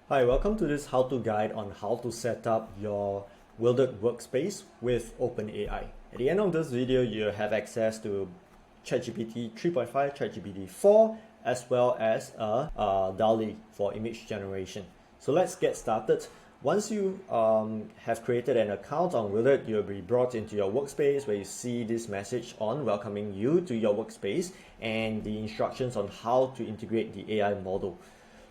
Hi, welcome to this how-to guide on how to set up your Wielded Workspace with OpenAI. At the end of this video, you have access to ChatGPT 3.5, ChatGPT 4, as well as Dall-E for image generation. So let's get started. Once you have created an account on Wielded, you'll be brought into your workspace where you see this message on welcoming you to your workspace and the instructions on how to integrate the AI model.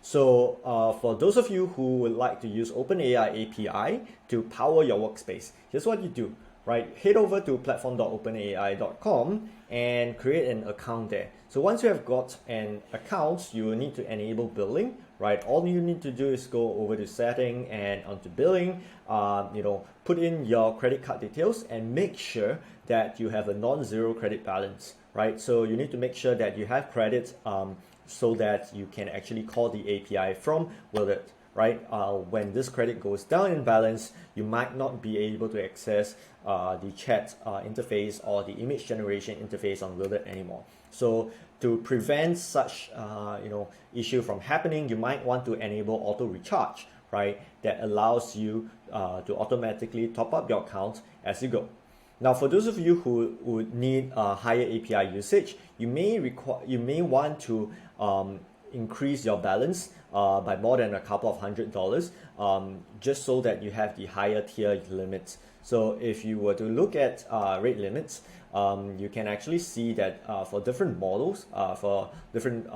So for those of you who would like to use OpenAI API to power your workspace, here's what you do, right? Head over to platform.openai.com and create an account there. So once you have got an account, you will need to enable billing, right? All you need to do is go over to setting and onto billing, put in your credit card details and make sure that you have a non-zero credit balance, right? So you need to make sure that you have credit so that you can actually call the API from Wielded, right? When this credit goes down in balance, you might not be able to access the chat interface or the image generation interface on Wielded anymore. So to prevent such issue from happening, you might want to enable auto recharge, right? That allows you to automatically top up your account as you go. Now, for those of you who would need higher API usage, you may want to increase your balance by more than a couple of $100, just so that you have the higher tier limits. So if you were to look at rate limits, you can actually see that for different models, for different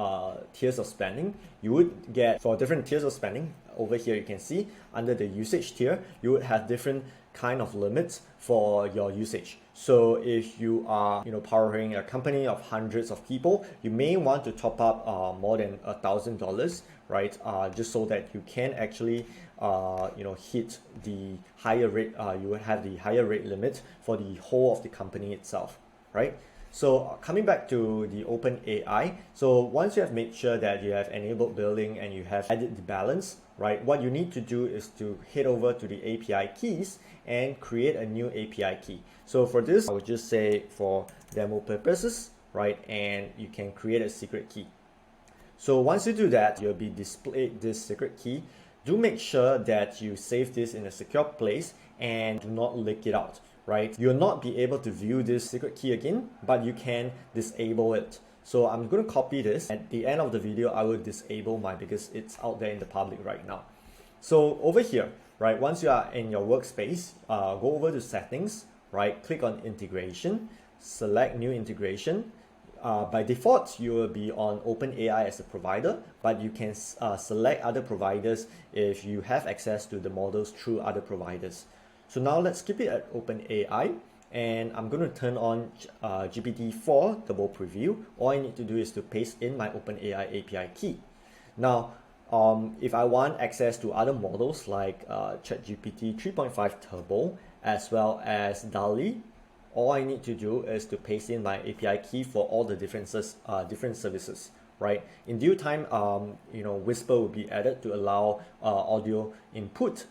tiers of spending, you would get, for different tiers of spending, over here you can see under the usage tier, you would have different kind of limits for your usage. So if you are powering a company of hundreds of people, you may want to top up more than $1,000, right? Just so that you can actually hit the higher rate, you will have the higher rate limit for the whole of the company itself, right? So coming back to the OpenAI, so once you have made sure that you have enabled billing and you have added the balance, right, what you need to do is to head over to the API keys and create a new API key. So for this, I would just say for demo purposes, right, and you can create a secret key. So once you do that, you'll be displayed this secret key. Do make sure that you save this in a secure place and do not leak it out, right? You'll not be able to view this secret key again, but you can disable it. So I'm going to copy this. At the end of the video, I will disable mine because it's out there in the public right now. So over here, right, once you are in your workspace, go over to settings, right, click on integration, select new integration. By default, you will be on OpenAI as a provider, but you can select other providers if you have access to the models through other providers. So now let's keep it at OpenAI, and I'm going to turn on GPT-4 Turbo Preview. All I need to do is to paste in my OpenAI API key. Now, if I want access to other models like ChatGPT 3.5 Turbo as well as Dall-E, all I need to do is to paste in my API key for all the different services, right? In due time, Whisper will be added to allow audio input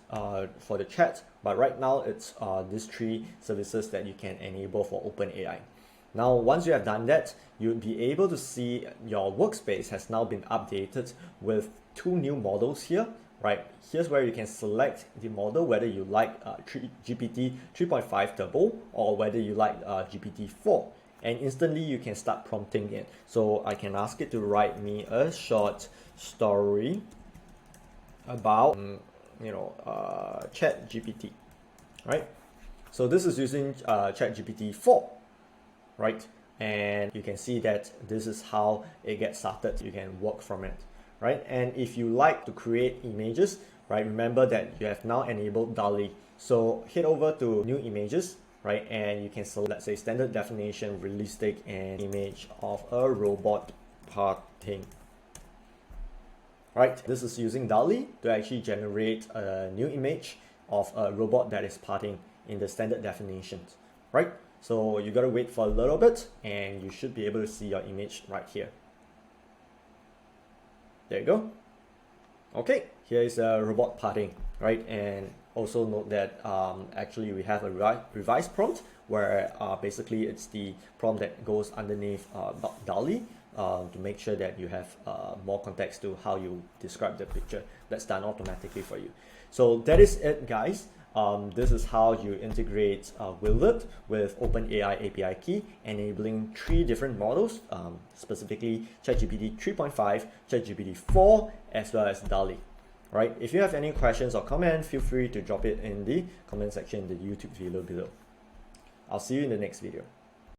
for the chat, but right now it's these three services that you can enable for OpenAI. Now, once you have done that, you'll be able to see your workspace has now been updated with two new models here, right? Here's where you can select the model, whether you like GPT 3.5 Turbo or whether you like GPT-4. And instantly you can start prompting it. So I can ask it to write me a short story about, ChatGPT, right? So this is using ChatGPT-4, right? And you can see that this is how it gets started. You can work from it, right? And if you like to create images, right, remember that you have now enabled Dall-E. So head over to new images, right, and you can select, let's say, standard definition, realistic, and image of a robot parting. Right, this is using Dall-E to actually generate a new image of a robot that is parting in the standard definitions, right? So you gotta wait for a little bit and you should be able to see your image right here. There you go. Okay, here is a robot parting, right? And also note that actually we have a revised prompt where basically it's the prompt that goes underneath Dall-E to make sure that you have more context to how you describe the picture. That's done automatically for you. So that is it, guys. This is how you integrate Wielded with OpenAI API key, enabling 3 different models, specifically ChatGPT 3.5, ChatGPT 4, as well as Dall-E. Right? If you have any questions or comments, feel free to drop it in the comment section in the YouTube video below. I'll see you in the next video.